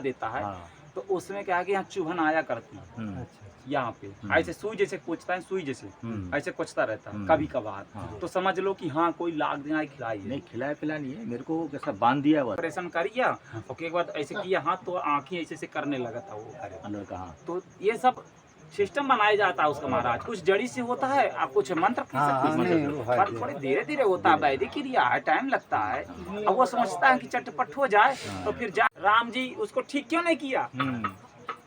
देता है। हाँ। तो उसमें क्या है कि यहाँ चुभन आया करती है अच्छा। यहाँ पे, ऐसे सुई जैसे कुचता है, सुई जैसे ऐसे कुचता रहता है कभी कभार। हाँ। तो समझ लो कि हाँ कोई लाख दिनाई खिलाई है। नहीं खिलाया पिलाया नहीं है, मेरे को कैसा बांध दिया हुआ था। ऑपरेशन करिया और एक बार ऐसे किया हाथ तो आंखें ऐसे ऐसे करने लगा था वो। अंदर का हाँ। तो ये सब सिस्टम बनाया जाता है उसका महाराज। कुछ जड़ी से होता है, आप कुछ मंत्र की हाँ, सकते हाँ, हैं, नहीं, वो है पर जी। थोड़ी धीरे धीरे होता है, वैदिक क्रिया है, टाइम लगता है। अब वो समझता है कि चटपट हो जाए तो फिर जा राम जी उसको ठीक क्यों नहीं किया,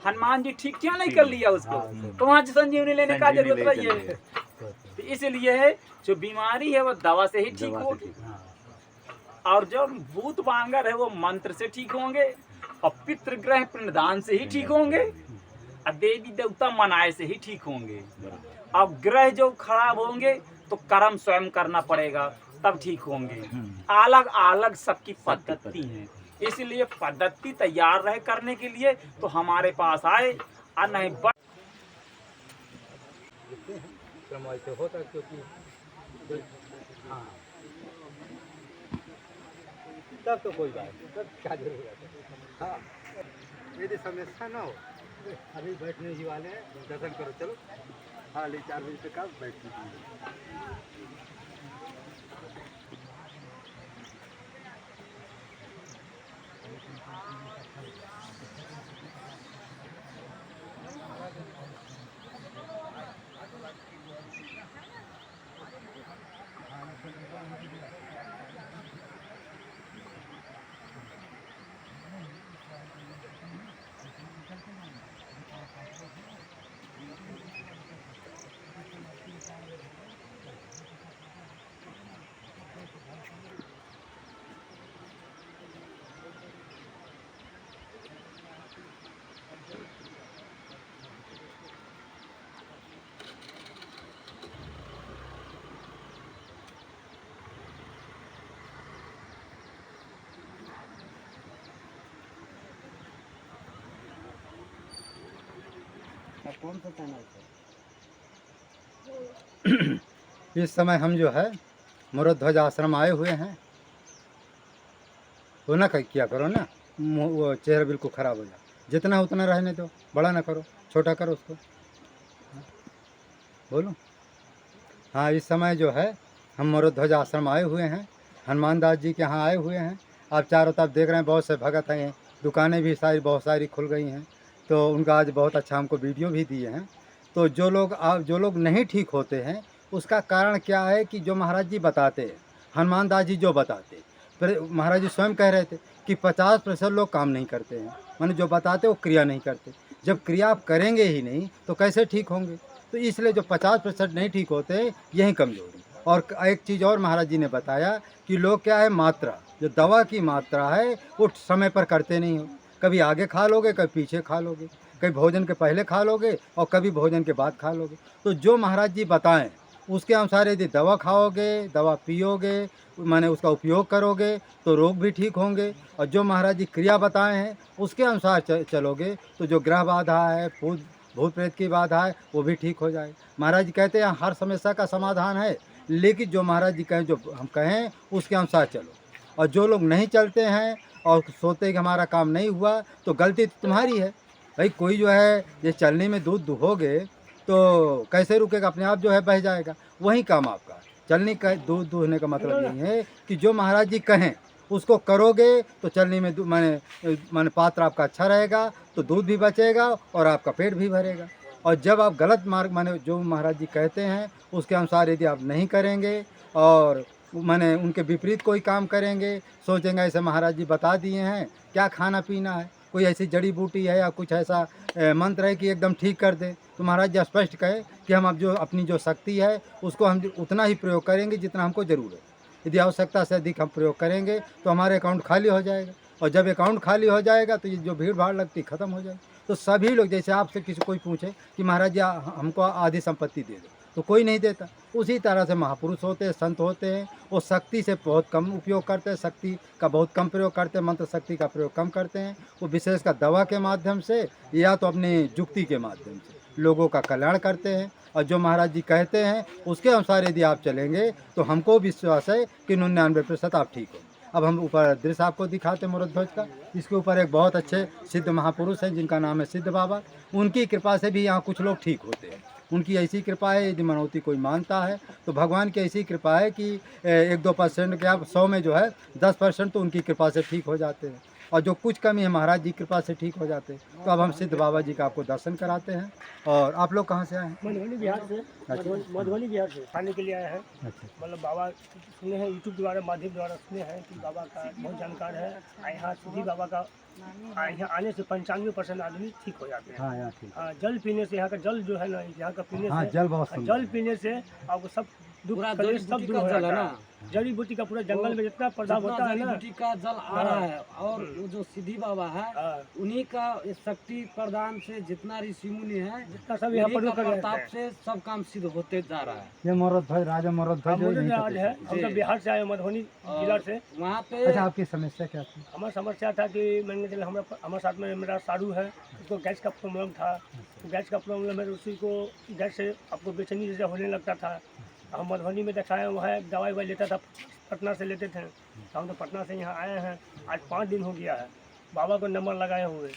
हनुमान जी ठीक क्यों नहीं कर लिया उसको, तो वहाँ संजीवनी लेने का जरूरत रही है। तो इसलिए है जो बीमारी है वो दवा से ही ठीक होगी, और जो भूत बांगर है वो मंत्र से ठीक होंगे, और पितृग्रह पिंडदान से ही ठीक होंगे, और देवी देवता मनाए से ही ठीक होंगे। अब ग्रह जो खराब होंगे तो कर्म स्वयं करना पड़ेगा तब ठीक होंगे। अलग अलग सबकी पद्धति है, इसलिए पद्धति तैयार रहे करने के लिए तो हमारे पास आए, और नहीं होता क्योंकि हाँ तब तो कोई बात नहीं, तब क्या जरूरत है। हाँ यदि समस्या ना हो अभी बैठने ही वाले हैं, दर्शन करो चलो। हाँ 4 बजे तक आप बैठ लीजिए। कौन सा चैनल है? इस समय हम जो है मुरुध्वज आश्रम आए हुए हैं। वो ना किया करो ना, वो चेहरा बिल्कुल ख़राब हो जाए, जितना उतना रहने दो, बड़ा ना करो, छोटा करो उसको। बोलो हाँ इस समय जो है हम मुरुध्वज आश्रम आए हुए हैं, हनुमान दास जी के यहाँ आए हुए हैं। आप चारों तरफ देख रहे हैं बहुत से भगत हैं, दुकानें भी सारी बहुत सारी खुल गई हैं। तो उनका आज बहुत अच्छा हमको वीडियो भी दिए हैं। तो जो लोग नहीं ठीक होते हैं उसका कारण क्या है कि जो महाराज जी बताते हैं, हनुमान दास जी जो बताते, फिर महाराज जी स्वयं कह रहे थे कि 50% लोग काम नहीं करते हैं, माने जो बताते वो क्रिया नहीं करते। जब क्रिया आप करेंगे ही नहीं तो कैसे ठीक होंगे। तो इसलिए जो 50% नहीं ठीक होते हैं यही कमजोरी। और एक चीज़ और महाराज जी ने बताया कि लोग क्या है मात्रा, जो दवा की मात्रा है वो समय पर करते नहीं हो। कभी आगे खा लोगे, कभी पीछे खा लोगे, कभी भोजन के पहले खा लोगे और कभी भोजन के बाद खा लोगे। तो जो महाराज जी बताएं उसके अनुसार यदि दवा खाओगे, दवा पियोगे, माने उसका उपयोग करोगे तो रोग भी ठीक होंगे। और जो महाराज जी क्रिया बताए हैं उसके अनुसार चलोगे तो जो ग्रह बाधा है, भूत प्रेत की बाधा है वो भी ठीक हो जाए। महाराज जी कहते हैं हर समस्या का समाधान है, लेकिन जो महाराज जी कहें, जो हम कहें उसके अनुसार चलो। और जो लोग नहीं चलते हैं और सोचते हैं कि हमारा काम नहीं हुआ तो गलती तो तुम्हारी है। भाई कोई जो है ये चलने में दूध दुहोगे तो कैसे रुकेगा, अपने आप जो है बह जाएगा। वही काम आपका चलने का, दूध दुहने का मतलब यही है कि जो महाराज जी कहें उसको करोगे तो चलने में माने पात्र आपका अच्छा रहेगा, तो दूध भी बचेगा और आपका पेट भी भरेगा। और जब आप गलत मार्ग माने जो महाराज जी कहते हैं उसके अनुसार यदि आप नहीं करेंगे और माने उनके विपरीत कोई काम करेंगे, सोचेंगे ऐसे महाराज जी बता दिए हैं क्या खाना पीना है, कोई ऐसी जड़ी बूटी है या कुछ ऐसा मंत्र है कि एकदम ठीक कर दे। तो महाराज जी स्पष्ट कहे कि हम अब जो अपनी जो शक्ति है उसको हम उतना ही प्रयोग करेंगे जितना हमको ज़रूरत है। यदि आवश्यकता से अधिक हम प्रयोग करेंगे तो हमारे अकाउंट खाली हो जाएगा, और जब अकाउंट खाली हो जाएगा तो ये जो भीड़ भाड़ लगती ख़त्म हो जाएगी। तो सभी लोग, जैसे आपसे किसी कोई पूछे कि महाराज जी हमको आधी संपत्ति दे दो, तो कोई नहीं देता। उसी तरह से महापुरुष होते हैं, संत होते हैं, वो शक्ति से बहुत कम उपयोग करते हैं, शक्ति का बहुत कम प्रयोग करते हैं, मंत्र शक्ति का प्रयोग कम करते हैं। वो विशेषकर दवा के माध्यम से या तो अपनी युक्ति के माध्यम से लोगों का कल्याण करते हैं। और जो महाराज जी कहते हैं उसके अनुसार यदि आप चलेंगे तो हमको विश्वास है कि 99% आप ठीक हो। अब हम ऊपर दृश्य आपको दिखाते हैं मुरुद ध्वज का। इसके ऊपर एक बहुत अच्छे सिद्ध महापुरुष हैं जिनका नाम है सिद्ध बाबा। उनकी कृपा से भी यहाँ कुछ लोग ठीक होते हैं। उनकी ऐसी कृपा है, यदि मनौती कोई मानता है तो भगवान की ऐसी कृपा है कि 1-2% क्या 100 में जो है 10% तो उनकी कृपा से ठीक हो जाते हैं, और जो कुछ कमी है महाराज जी की कृपा से ठीक हो जाते हैं। तो अब हम सिद्ध बाबा जी का आपको दर्शन कराते हैं। और आप लोग कहाँ से आए हैं? मधुबनी बिहार से। मधुबनी बिहार से खाने के लिए आए हैं। अच्छा, मतलब बाबा सुने हैं, यूट्यूब द्वारा माध्यम द्वारा सुने हैं कि बाबा का बहुत जानकार है। यहाँ सिद्धि बाबा का यहाँ आने से 95% आदमी ठीक हो जाते हैं। हाँ यहाँ ठीक। हाँ, जल पीने से, यहाँ का जल जो है ना, यहाँ का पीने हाँ से, जल बहुत सुंदर जल पीने से आपको सब दुख कलेश सब दूर हो जाता है। जड़ी बूटी का पूरा जंगल में जितना पौधा होता है ना, बूटी का जल आ रहा है, और वो जो सिद्धि बाबा है हाँ, उन्हीं का इस शक्ति प्रदान से जितना ऋषि मुनि है जितना सब यहाँ उन्हीं प्रयोग का कर रहे प्रताप हैं। से सब काम सिद्ध होते जा रहा है। ये मोरद ध्वज राजा मोरद ध्वज जो यहीं आज पे है, हम तो बिहार से आए, मधुबनी जिला से। वहाँ पे अच्छा, आपकी समस्या क्या थी? हमारा समस्या था कि मैंने चला हमारे साथ में मेरा साधु है, उसको गैस का प्रॉब्लम था। तो गैस का प्रॉब्लम है, उसी को गैस से आपको बेचैनी जैसे होने लगता था। हम मधुबनी में दिखाए, वहाँ दवाई वाई लेता था, पटना से लेते थे। हम तो पटना से यहाँ आए हैं, आज 5 दिन हो गया है। बाबा को नंबर लगाए हुए,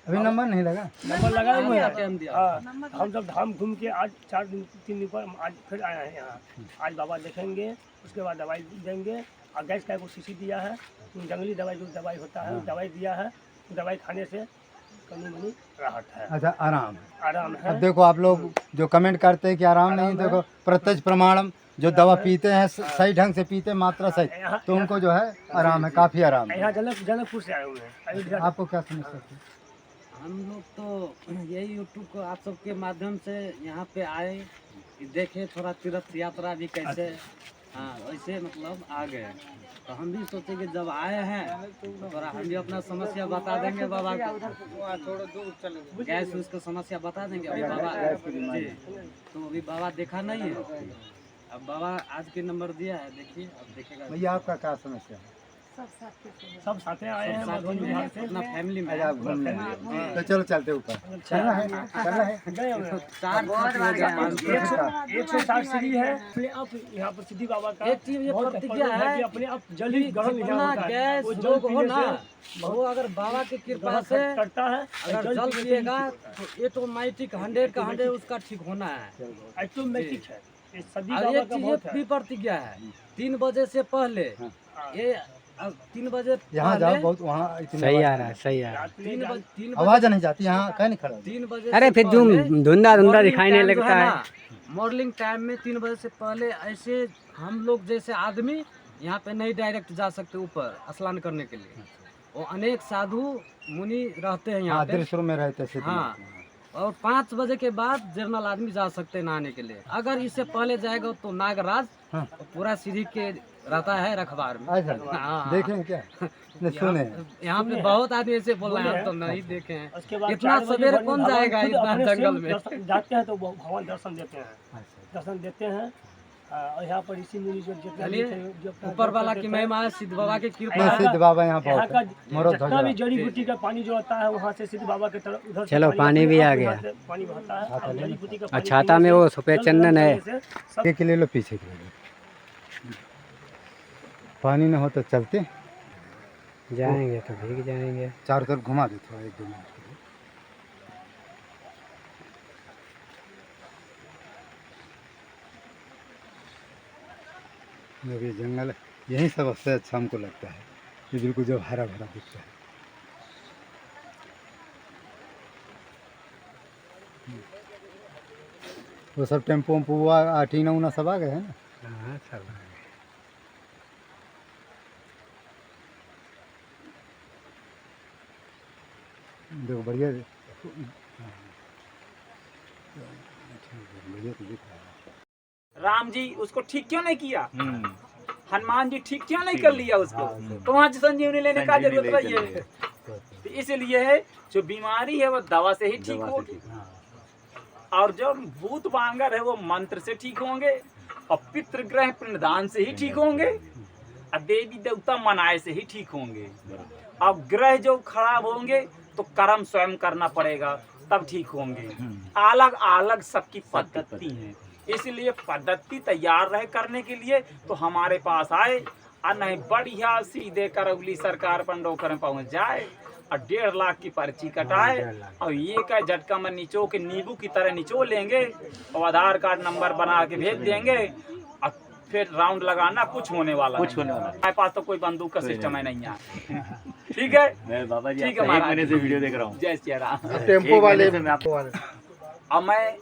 अभी नंबर नहीं लगा? नंबर लगाए हुए हैं। टाइम दिया। हाँ, हम सब धाम घूम के आज 3 दिन पर आज फिर आए हैं यहाँ। आज बाबा देखेंगे, उसके बाद दवाई देंगे। और गैस का को शीशी दिया है, जंगली दवाई जो दवाई होता है, दवाई दिया है। दवाई खाने से कमी मनी राहत है, अच्छा, आराम है। आराम है। अब देखो आप लोग जो कमेंट करते हैं कि आराम नहीं, देखो प्रत्यक्ष प्रमाणम जो दवा पीते हैं सही ढंग से पीते हैं, मात्रा सही, तो उनको जो है आराम है, काफ़ी आराम है। यहाँ जनकपुर से आए हुए हैं, अयोध्या। आपको क्या समस्या थी? हम लोग तो यही यूट्यूब को आप सबके माध्यम से यहाँ पे आए कि देखे थोड़ा तीर्थ यात्रा भी कैसे, हाँ वैसे मतलब आ गए। तो हम भी सोचे कि जब आए हैं तो थोड़ा हम भी अपना समस्या बता देंगे बाबा को, गैस उसका समस्या बता देंगे। अभी बाबा जी, तो अभी बाबा देखा नहीं है, अब बाबा आज के नंबर दिया है, देखिए अब देखेगा। भैया आपका क्या समस्या है? सब साथे आए हैं मधुबनी बिहार से। अपना फैमिली में आप घूमने आए। तो चलो चलते ऊपर, चलना है, चलना है। गए हुए हैं। 4 160 सीढ़ी है। अपने आप यहाँ पर सिद्धि बाबा का एक चीज ये बहुत प्रतिज्ञा तपस्या है कि अपने आप जल ही गरम यहाँ जितना होता है। गैस वो लोग हो पीने ना, से वो अगर बाबा की कृपा बहुत से करता है। अगर जल पिएगा तो ऑटोमेटिक 100 का 100 उसका ठीक होना है। ऑटोमेटिक है। ये सदी और बाबा एक का चीज बहुत भी है। प्रतिज्ञा है, 3 बजे से पहले ये 3 बजे यहाँ जाओ, बहुत वहाँ सही आ रहा है, सही आ रहा है। 3 आवाज़ नहीं जाती, यहाँ कहीं नहीं खड़ा। 3 बजे अरे से फिर पहले जूम धुंधा धुंधा morning दिखाई नहीं time जो लगता है। ना, मॉर्निंग टाइम में 3 बजे से पहले ऐसे हम लोग जैसे आदमी यहाँ पे नहीं डायरेक्ट जा सकते ऊपर स्नान करने के लिए। वो अनेक साधु मुनि रहते हैं यहाँ हाँ, पे। दृश्य में रहते हैं। हाँ, और 5 बजे के बाद जनरल आदमी जा सकते हैं नहाने के लिए। अगर इससे पहले जाएगा तो नागराज हाँ। पूरा सीढ़ी के रहता है रखबार में। अच्छा, हाँ। देखें क्या? नहीं, सुने हैं। यहाँ पे बहुत आदमी ऐसे बोल रहे हैं, हम तो नहीं देखे हैं। उसके बाद इतना 4 बजे सवेरे भगवान कौन जाएगा खुद इतना अपने जंगल स्वयं में? जाते हैं तो वो भगवान दर्शन देते हैं। दर्शन देते हैं। और यहाँ पर ऋषि मुनि जो जितना भी चलिए, थे, जो अपना ऊपर जप वाला करते की थे। महिमा है, सिद्ध बाबा की कृपा नहीं, है। सिद्ध बाबा यहाँ यहाँ बहुत का है। मोरो जितना भी ध्वजा। जड़ी बूटी का पानी जो आता है वहाँ से सिद्ध बाबा की तरफ उधर से चलो, पानी भी आ यहाँ गया। से पानी बहता है। और जड़ी बूटी का और पानी छाता पीने में से वो सफेद जल चंदन है। पीने से सब आगे के ले लो, पीछे के ले लो। पानी न हो तो चलते, जाएंगे तो भीग जाएंगे। चारों तरफ घुमा दे थोड़ा, 1-2 मिनट के लिए। जब ये जंगल है, यही सबसे अच्छा हमको लगता है, ये बिल्कुल जो हरा भरा दिखता है। वो सब टेम्पो वेम्पो हुआ, आटीना उना सब आ गए हैं ना। हाँ, सब देखो बढ़िया, बढ़िया तो दिख रहा है। राम जी उसको ठीक क्यों नहीं किया? हनुमान जी ठीक क्यों नहीं कर लिया उसको? तो वहाँ से संजीवनी लेने का जरूरत रही है। तो इसलिए है जो बीमारी है वो दवा से ही ठीक होगी, और जो भूत बांगर है वो मंत्र से ठीक होंगे, और पितृग्रह पिंडदान से ही ठीक होंगे, और देवी देवता मनाए से ही ठीक होंगे। अब ग्रह जो खराब होंगे तो कर्म स्वयं करना पड़ेगा, तब ठीक होंगे। अलग अलग सबकी पद्धति है, इसलिए पद्धति तैयार रहे करने के लिए तो हमारे पास आए। और नहीं बढ़िया सीधे करौली सरकार पंडोकर पहुंच जाए और 1.5 लाख की पर्ची कटाए और ये का झटका में निचो के नींबू की तरह निचो लेंगे और आधार कार्ड नंबर बना के भेज देंगे और फिर राउंड लगाना, कुछ होने वाला हमारे पास तो कोई बंदूक का सिस्टम है नहीं है। ठीक है, मैं बाबा जी ठीक आपका है 1 महीने से वीडियो देख रहा हूँ। जय श्री राम। टेम्पो वाले अब मैं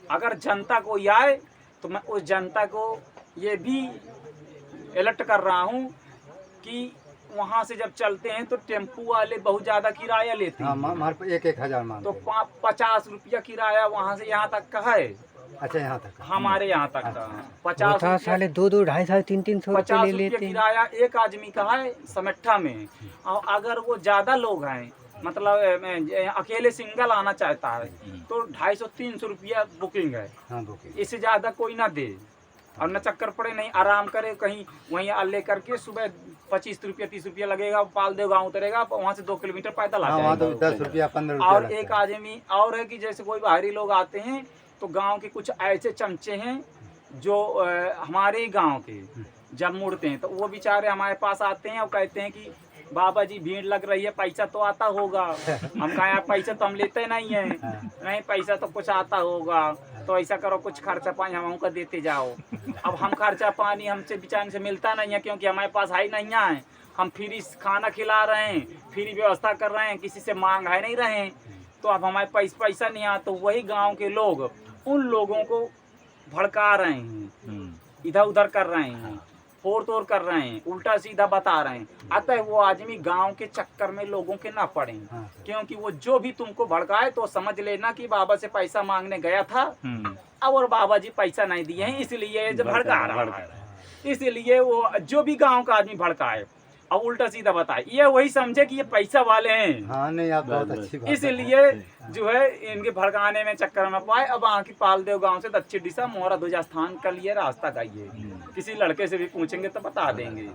अगर जनता को ये आए तो मैं उस जनता को ये भी अलर्ट कर रहा हूँ कि वहाँ से जब चलते हैं तो टेम्पू वाले बहुत ज्यादा किराया लेते हैं। हमारे 1,000 मांगते तो हैं। 50 रुपया किराया वहाँ से यहाँ तक का है, अच्छा यहाँ तक हमारे यहाँ तक का है 50 होता रुपया। साले 2-2, 250, 300 रुपये 50 ले रुपया लेते हैं। किराया एक आदमी का है समेट्ठा में। और अगर वो ज्यादा लोग हैं, मतलब अकेले सिंगल आना चाहता है तो 250-300 रुपया बुकिंग है। हाँ बुकिंग। इससे ज्यादा कोई ना दे और न चक्कर पड़े, नहीं आराम करे कहीं वहीं लेकर के सुबह 25 रुपया 30 रुपया लगेगा, पालदेव गाँव उतरेगा, वहाँ से 2 किलोमीटर पैदल आ हाँ वहाँ तो जाएगा। 10 रुपया 15 रुपया और लगता एक है। आदमी और है कि जैसे कोई बाहरी लोग आते हैं तो गांव के कुछ ऐसे चमचे हैं जो हमारे ही गांव के जब मुड़ते हैं तो वो बेचारे हमारे पास आते हैं और कहते हैं कि बाबा जी भीड़ लग रही है, पैसा तो आता होगा। हम कहा यार पैसा तो हम लेते नहीं है, नहीं पैसा तो कुछ आता होगा, तो ऐसा करो कुछ खर्चा पानी हम हमको देते जाओ। अब हम खर्चा पानी हमसे बेचारे से मिलता नहीं है क्योंकि हमारे पास है नहीं है। हम फ्री खाना खिला रहे हैं, फ्री व्यवस्था कर रहे हैं, किसी से मांग है नहीं रहे हैं, तो अब हमारे पैसा नहीं आता। तो वही गांव के लोग उन लोगों को भड़का रहे हैं, इधर उधर कर रहे हैं, फोड़ तोड़ कर रहे हैं, उल्टा सीधा बता रहे हैं। अतः वो आदमी गांव के चक्कर में लोगों के ना पड़े, क्योंकि वो जो भी तुमको भड़काए तो समझ लेना कि बाबा से पैसा मांगने गया था और बाबा जी पैसा नहीं दिए हैं, इसलिए जो भड़का रहा है। इसलिए वो जो भी गांव का आदमी भड़काए और उल्टा सीधा बताए, ये वही समझे कि ये पैसा वाले हैं। हाँ नहीं आप बहुत अच्छी बात है। इसलिए जो है इनके भड़काने में चक्कर में पाए। अब वहाँ की पालदेव गांव से दक्षिण दिशा मोहरा ध्वजा स्थान का लिए रास्ता गाइए, किसी लड़के से भी पूछेंगे तो बता देंगे।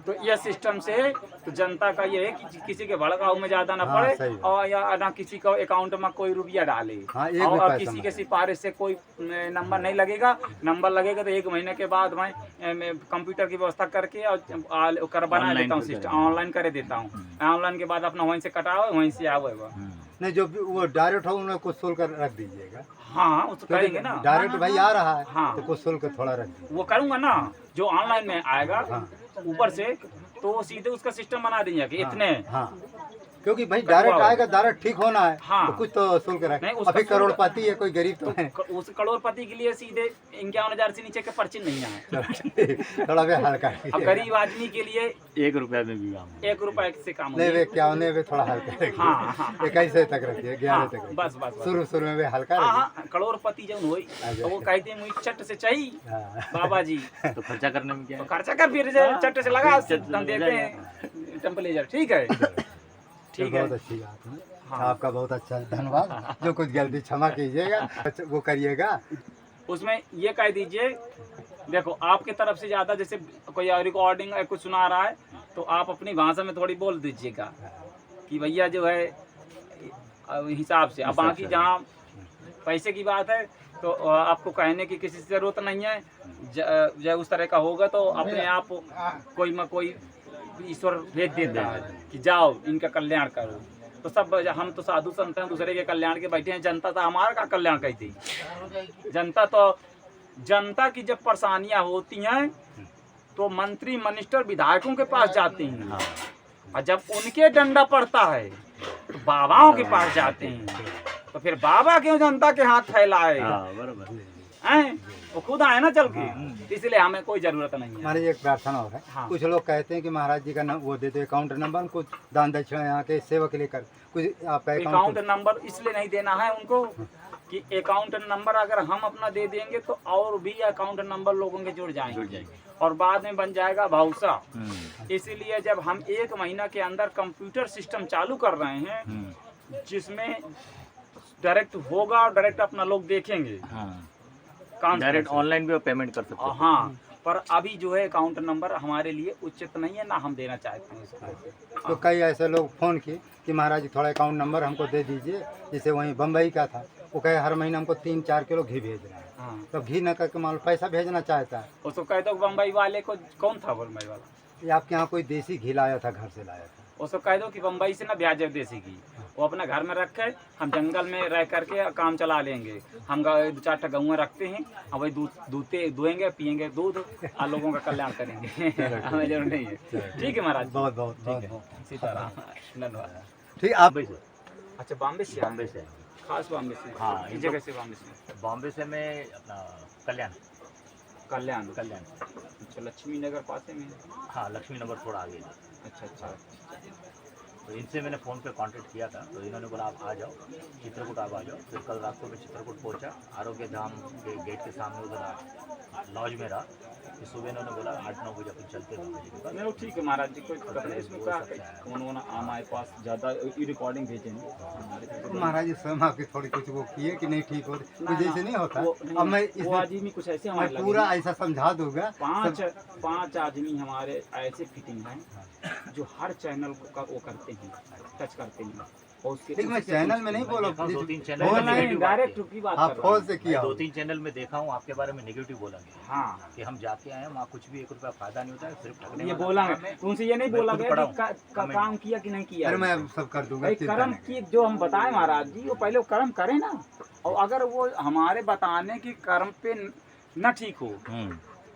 तो यह सिस्टम से है। तो जनता का ये है कि किसी के भड़काऊ में ज्यादा ना हाँ, पड़े सही है। और या ना किसी का अकाउंट में कोई रुपया डाले। हाँ, एक भी और पैसा किसी मत। के सिफारिश से कोई नंबर नहीं लगेगा। नंबर लगेगा तो 1 महीने के बाद मैं कंप्यूटर की व्यवस्था करके और कर बना देता हूँ, सिस्टम ऑनलाइन कर देता हूँ। ऑनलाइन के बाद अपना वहीं से कटाओ वहीं से आवेगा। नहीं जो वो डायरेक्ट हो उन्हें कुछ शुल्क रख दीजिएगा। हाँ उसको करेंगे ना, डायरेक्ट भाई आ रहा है हाँ। तो कुछ शुल्क थोड़ा रख दीजिए। वो करूंगा ना। जो ऑनलाइन में आएगा हाँ। ऊपर से तो वो सीधे उसका सिस्टम बना देंगे कि इतने। हाँ क्योंकि भाई डायरेक्ट आएगा, डायरेक्ट ठीक होना है हाँ। तो कुछ तो शुल्क नहीं, रहे। उसका अभी शुल्क- करोड़पति है, कोई गरीब तो है। उस करोड़पति के लिए सीधे 51,000 से नीचे के पर्ची नहीं आए। थोड़ा भी हल्का अब कीजिएगा। गरीब आदमी के लिए 1 रुपया में भी काम 1 रुपए से काम नहीं वे होगी। क्या होने में थोड़ा हल्का रखिए। हाँ, हाँ। 21 तक रखिए, 11 हाँ, तक रखिए। बस बस बस। शुरू में वे हल्का हाँ रखिए। हाँ करोड़पति जब हुई तो वो कहते हैं मुझे चट से चाहिए हाँ। बाबा जी, तो खर्चा करने में क्या तो है? खर्चा कर फिर से चट से लगा चट से हम देते लगा हैं टेम्पलेचर। ठीक है ठीक है। बहुत अच्छी बात है। हाँ। आपका बहुत अच्छा धन्यवाद। जो कुछ गलती क्षमा कीजिएगा, वो करिएगा। उसमें ये कह दीजिए, देखो आपकी तरफ से ज्यादा जैसे कोई रिकॉर्डिंग कुछ सुना रहा है तो आप अपनी भाषा में थोड़ी बोल दीजिएगा कि भैया जो है हिसाब से। अब बाकी जहाँ पैसे की बात है तो आपको कहने की किसी से जरूरत नहीं है। जब उस तरह का होगा तो अपने आप कोई न कोई ईश्वर भेज देता है कि जाओ इनका कल्याण करो। तो सब हम तो साधु संत हैं, दूसरे के कल्याण के बैठे हैं। जनता तो हमारा का कल्याण कहती, जनता की जब परेशानियां होती हैं तो मंत्री मिनिस्टर विधायकों के पास जाते हैं और जब उनके डंडा पड़ता है तो बाबाओं के पास जाते हैं। तो फिर बाबा क्यों जनता के हाथ फैलाए हाँ बराबर। हैं? वो खुद आए ना चल के, इसलिए हमें कोई जरूरत नहीं है। हमारी एक प्रार्थना और है। हाँ। कुछ लोग कहते हैं कि महाराज जी का वो दे दो अकाउंट नंबर, कुछ दान दक्षिणा यहाँ के सेवा के लिए कर, कुछ आपका अकाउंट नंबर इसलिए नहीं देना है उनको कि अकाउंट नंबर अगर हम अपना दे देंगे तो और भी अकाउंट नंबर लोगों के जुड़ जाएंगे और बाद में बन जाएगा भौसा। इसीलिए जब हम 1 महीना के अंदर कंप्यूटर सिस्टम चालू कर रहे हैं जिसमें डायरेक्ट होगा और डायरेक्ट अपना लोग देखेंगे, डायरेक्ट ऑनलाइन भी पेमेंट कर सकते हैं। हाँ, पर अभी जो है अकाउंट नंबर हमारे लिए उचित नहीं है, ना हम देना चाहते हैं इसको। तो कई ऐसे लोग फ़ोन किए कि महाराज जी थोड़ा अकाउंट नंबर हमको दे दीजिए। जैसे वहीं बम्बई का था, वो कहे हर महीने हमको 3-4 किलो घी भेज रहे हैं। हाँ। तो घी न करके मान लो पैसा भेजना चाहता है, उसको कह दो बम्बई वाले को, कौन था बम्बई वाला, ये आपके यहाँ कोई देसी घी लाया था, घर से लाया था, उसको कह दो कि बम्बई से ना ब्याज देसी घी, वो अपना घर में रखे, हम जंगल में रह करके काम चला लेंगे, हम 2-4 गौएं रखते हैं, और वही दूध दुएंगे, पियेंगे दूध और लोगों का कल्याण करेंगे। हमें जरूर नहीं है। ठीक है महाराज, बहुत बहुत बहुत सीताराम, धन्यवाद। ठीक। आप बॉम्बे से अच्छा बॉम्बे से, बॉम्बे से खास बॉम्बे से, हाँ, इस जगह से बॉम्बे से, बॉम्बे से मैं अपना कल्याण कल्याण। कल्याण अच्छा लक्ष्मी नगर पासे में, हाँ, लक्ष्मी नगर थोड़ा आगे है। अच्छा अच्छा। तो इनसे मैंने फ़ोन पे कांटेक्ट किया था, तो इन्होंने बोला आप आ जाओ चित्रकूट, आप आ जाओ। फिर कल रात को मैं चित्रकूट पहुंचा, आरोग्य धाम के गेट के सामने उधर लॉज में रहा। फिर सुबह इन्होंने बोला 8-9 बजे अपन चलते हैं 9 बजे के बाद। नहीं वो ठीक है महाराज जी, कोई दिक्कत नहीं इसमें, क्या कौन हमारे पास ज़्यादा रिकॉर्डिंग भेजेंगे तो महाराज जी स्वयं आपकी थोड़ी कुछ वो किए कि नहीं ठीक हो, ना, कुछ जैसे नहीं होता। वो अब मैं वो इसमें आदमी कुछ ऐसे मैं हमारे पूरा लगे, ऐसा समझा दूंगा। 5 आदमी हमारे ऐसे फिटिंग हैं जो हर चैनल को वो करते हैं, टच करते हैं, और उसके लेकिन मैं चैनल में नहीं बोला, 2-3 चैनल फोन में नहीं, नेगेटिव बात डायरेक्ट की। की बात हाँ कर रहा फोन हूँ। से किया हो। 2-3 चैनल में देखा हूँ आपके बारे में नेगेटिव बोला गया हाँ कि हम जाके आए हैं वहाँ कुछ भी 1 रुपया फायदा नहीं होता है, सिर्फ ठगने ये वाला बोला काम है। उनसे, ये नहीं बोला खुद गया पढ़ा कि हूँ। काम किया कि नहीं किया। अरे मैं अब सब कर दूंगा, भाई चिंता कर्म नहीं। की जो हम बताएं महाराज जी, वो पहले वो कर्म करें ना, और अगर वो हमारे बताने की कर्म पे न ठीक हो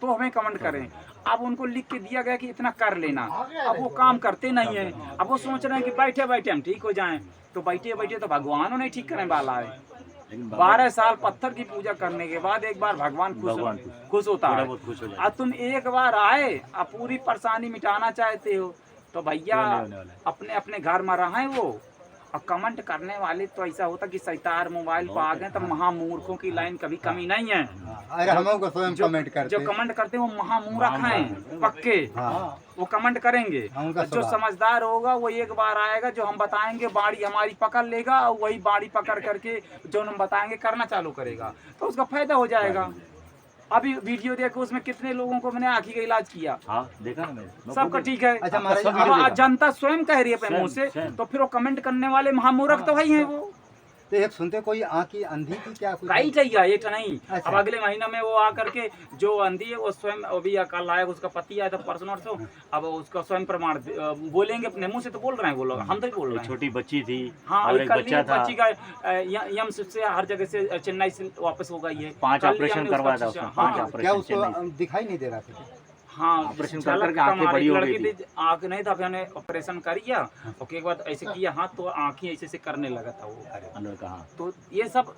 तो हमें कमेंट करें। अब उनको लिख के दिया गया कि इतना कर लेना, अब वो काम करते नहीं है, अब वो सोच रहे हैं कि बैठे बैठे हम ठीक हो जाएं, तो बैठे बैठे तो भगवानों नहीं ठीक करने वाला है। 12 साल पत्थर की पूजा करने के बाद एक बार भगवान खुश होता थोड़ा है। बहुत खुश हो जाए। अब तुम एक बार आए, अब पूरी परेशानी मिटाना चाहते हो, तो भैया अपने अपने घर में रहें वो। और कमेंट करने वाले तो ऐसा होता कि सैतार मोबाइल पर आ गए, तो महामूर्खों की लाइन कभी कमी नहीं है। अरे हम को स्वयं जो कमेंट करते जो हैं। कमेंट करते हैं वो महामूर्ख हैं पक्के, हाँ वो कमेंट करेंगे। हाँ, उनका जो स्वभाव। समझदार होगा वो एक बार आएगा, जो हम बताएंगे बाड़ी हमारी पकड़ लेगा, और वही बाड़ी पकड़ करके जो हम बताएंगे करना चालू करेगा, तो उसका फायदा हो जाएगा। अभी वीडियो देखो, उसमें कितने लोगों को मैंने आँखी का इलाज किया, हाँ देखा ना मैंने। सबका ठीक है। अच्छा महाराज सब जी, वीडियो अब देखा। जनता स्वयं कह रही है अपने मुंह से, स्वयं। तो फिर वो कमेंट करने वाले महामूर्ख तो वही है वो। तो एक सुनते कोई आँख की अंधी की क्या कुछ कई चाहिए ये तो नहीं। अच्छा। अब अगले महीने में वो आकर के जो अंधी है वो स्वयं, अभी कल आया उसका पति आया था परसों से, अब उसका स्वयं प्रमाण बोलेंगे अपने मुंह से, तो बोल रहे हैं वो लोग, हम तो नहीं बोल रहे हैं। छोटी बच्ची थी हाँ और एक कल बच्चा ही था। बच्ची का यम से हर जगह से चेन्नई से वापस हो गई है। 5 कल ही ऑपरेशन हमने करवाया उसका था उसने, हाँ, 5 क्या ऑपरेशन उसको चेन्नई से। दिखाई नहीं दे रहा था? हाँ ऑपरेशन झलक करके का आंखें हमारी बड़ी हो लड़की गई थी, आँख नहीं था, फिर हमने ऑपरेशन कर दिया, उसके बाद ऐसे किया हाथ, तो आँखें ऐसे से करने लगा था वो। अंदर कहाँ तो ये सब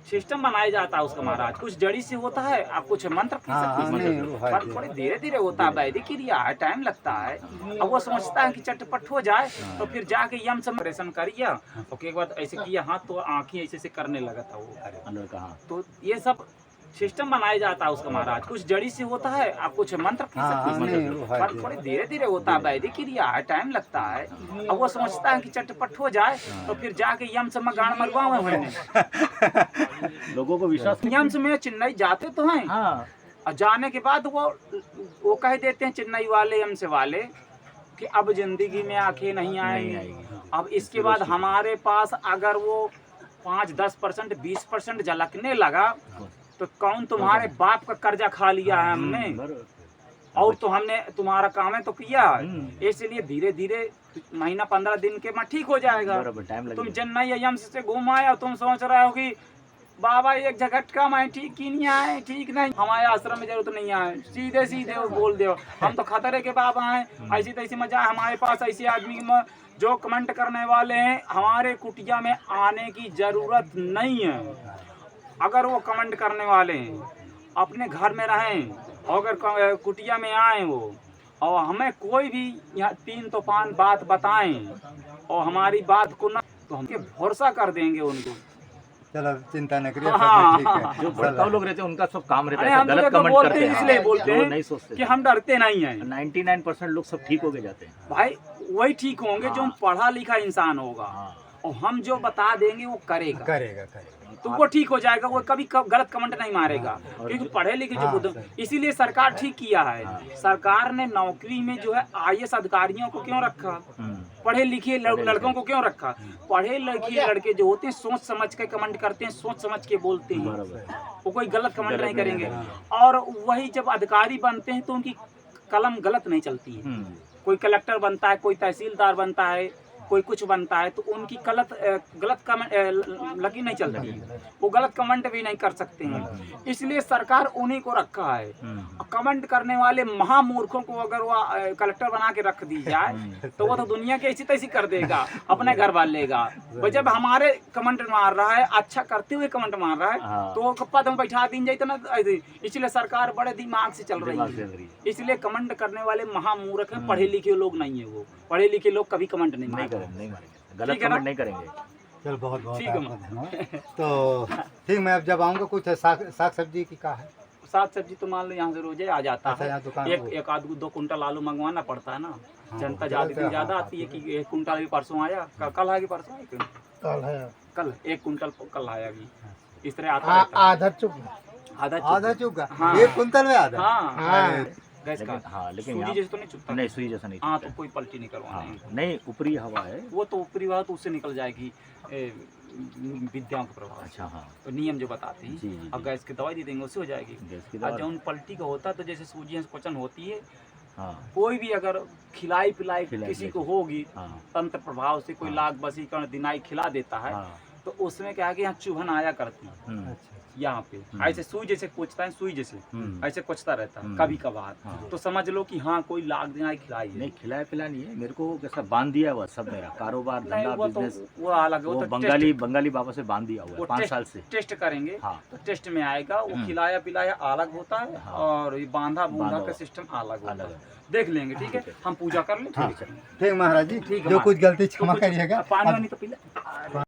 सिस्टम बनाया जाता है उसका महाराज, कुछ जड़ी से होता है, आप कुछ मंत्र की हाँ, सकते हाँ, हैं, नहीं, वो है, पर थोड़ी धीरे धीरे होता है, वैदिक क्रिया है, टाइम लगता है। अब वो समझता है कि चटपट हो जाए, तो फिर जाके यम से ऑपरेशन कर दिया, उसके बाद ऐसे किया हाथ, तो आँखें ऐसे से करने लगा था वो। अंदर कहाँ तो ये सब सिस्टम बनाया जाता है उसका महाराज, कुछ जड़ी से होता है, आप कुछ मंत्र की हाँ, सकते हाँ, हैं, नहीं, वो है, पर थोड़ी धीरे धीरे होता है, वैदिक क्रिया है, टाइम लगता है। अब वो समझता है कि चटपट हो जाए, तो फिर जाके यम से मैं गाड़ मरवाऊँ मैंने। लोगों को विश्वास यम से मैं चेन्नई जाते तो हैं, हाँ और जाने के बाद वो कह देते हैं चेन्नई वाले, यम से वाले, कि अब जिंदगी में आंखें नहीं आएंगी। अब इसके बाद हमारे पास अगर वो 5-10% 20% झलकने लगा, तो कौन तुम्हारे बाप का कर्जा खा लिया है हमने, और तो हमने तुम्हारा काम है तो किया है। इसलिए धीरे धीरे महीना 15 दिन के में ठीक हो जाएगा। बराबर टाइम तुम लगेगा। चेन्नई यम से घूम आए और तुम सोच रहे हो कि बाबा एक झटका मैं ठीक की नहीं आए, ठीक नहीं, हमारे आश्रम में जरूरत नहीं आए, सीधे सीधे वो बोल दो हम तो खतरे के बाबा हैं, ऐसी तैसी मजा है हमारे पास। ऐसे आदमी में जो कमेंट करने वाले हैं, हमारे कुटिया में आने की जरूरत नहीं है। अगर वो कमेंट करने वाले हैं अपने घर में रहें, अगर कुटिया में आए वो, और हमें कोई भी यहाँ 3 तूफान बात बताएं और हमारी बात को ना, तो हम भरोसा कर देंगे उनको। चलो चिंता न करिए, हाँ, सब ठीक है। जो भड़काऊ लोग रहते हैं उनका सब काम रहता अरे है, हम गलत तो कमेंट बोलते करते हैं, हैं, इसलिए बोलते जो हैं नहीं सोचते कि हम डरते नहीं हैं। 99% लोग सब ठीक होके जाते हैं। भाई वही ठीक होंगे जो पढ़ा लिखा इंसान होगा, हाँ और हम जो बता देंगे वो करेगा, करेगा करेगा। तो वो ठीक हो जाएगा, वो कभी गलत कमेंट नहीं मारेगा, क्योंकि पढ़े लिखे जो हाँ, बुद्ध। सही। इसीलिए सरकार ठीक किया है। सरकार ने नौकरी में जो है IAS अधिकारियों को क्यों रखा, पढ़े लिखे लड़कों को क्यों रखा। पढ़े लिखे लड़के जो होते हैं सोच समझ के कमेंट करते हैं, सोच समझ के बोलते हैं, वो कोई गलत कमेंट गलत नहीं नहीं करेंगे। करेंगे। और वही जब अधिकारी बनते हैं तो उनकी कलम गलत नहीं चलती है। कोई कलेक्टर बनता है, कोई तहसीलदार बनता है, कोई कुछ बनता है, तो उनकी गलत कमेंट लगी नहीं चलती है, वो गलत कमेंट भी नहीं कर सकते हैं। इसलिए सरकार उन्हीं को रखा है। कमेंट करने वाले महामूर्खों को अगर वो कलेक्टर बना के रख दी जाए तो वो तो दुनिया के ऐसी तैसी कर देगा, अपने घर वाल लेगा। वो जब हमारे कमेंट मार रहा है, अच्छा करते हुए कमेंट मार रहा है, तो वो पद में बैठा दी जाए ना। इसलिए सरकार बड़े दिमाग से चल रही है। इसलिए कमेंट करने वाले महामूर्ख हैं, पढ़े लिखे लोग नहीं है। वो पढ़े लिखे लोग कभी कमेंट नहीं मारते। नहीं मारेंगे, गलत कमेंट नहीं करेंगे। चल बहुत बहुत ठीक है, आपका धन्यवाद। तो ठीक, मैं अब जब आऊँगा कुछ साग सब्जी की का है, साग सब्जी तो मान लो यहाँ से रोजे आ जाता अच्छा, है। यहाँ दुकान एक आध 2 कुंटल आलू मंगवाना पड़ता है ना। हाँ, जनता वो ज्यादा चलते, ज्यादा हाँ, आती है कि 1 कुंटल भी परसों आया, कल आया कि परसों आया क्यों? कल है कल 1 कुंटल कल आया अभी। इस तरह आता रहता है। आधा चुप आधा चुका, हाँ। 1 कुंटल में आधा। हाँ, गैस का लेकिन सूजी यहाँ जैसे तो नहीं चुपता। नहीं, सुई जैसा नहीं हाँ, चुभता तो कोई पलटी नहीं करवाना है। है। नहीं, ऊपरी हवा है। वो तो ऊपरी बात उससे निकल जाएगी, विद्याओं के प्रभाव से। अच्छा, हाँ, तो नियम जो बताते जी, हैं। जी, अब जी। गैस की दवाई दे देंगे उससे हो जाएगी। गैस की और दवा। जब पलटी का होता है तो जैसे सूजी से क्वेश्चन होती है, हाँ, कोई भी अगर खिलाई पिलाई खिलाई किसी पिलाई को होगी हाँ, तंत्र प्रभाव से, कोई हाँ। लाग बसीकरण दिनाई खिला देता है, हाँ, तो उसमें क्या है कि यहाँ चुभन आया करती है अच्छा, यहाँ पे। ऐसे सुई जैसे कुचता है, सुई जैसे ऐसे कुचता रहता है कभी कभार। हाँ। तो समझ लो कि हाँ कोई लाग दिनाई खिलाई है। नहीं, खिलाया पिला नहीं है मेरे को, कैसा बांध दिया हुआ सब, मेरा कारोबार, नहीं, धंधा, वो तो बिजनेस, वो अलग है, वो वो तो बंगाली बाबा से बांध दिया हुआ वो है 5 साल से। टेस्ट करेंगे हाँ, तो टेस्ट में आएगा। वो खिलाया पिलाया अलग होता है हाँ। और ये बांधा बूंधा बांधा का हुआ। सिस्टम अलग होता अलग है। है। देख लेंगे, ठीक है। हम पूजा कर लें। हाँ, ठीक महाराज जी, ठीक है, जो महाराज। कुछ गलती तो क्षमा कुछ करिएगा। पानी वानी तो पी ले।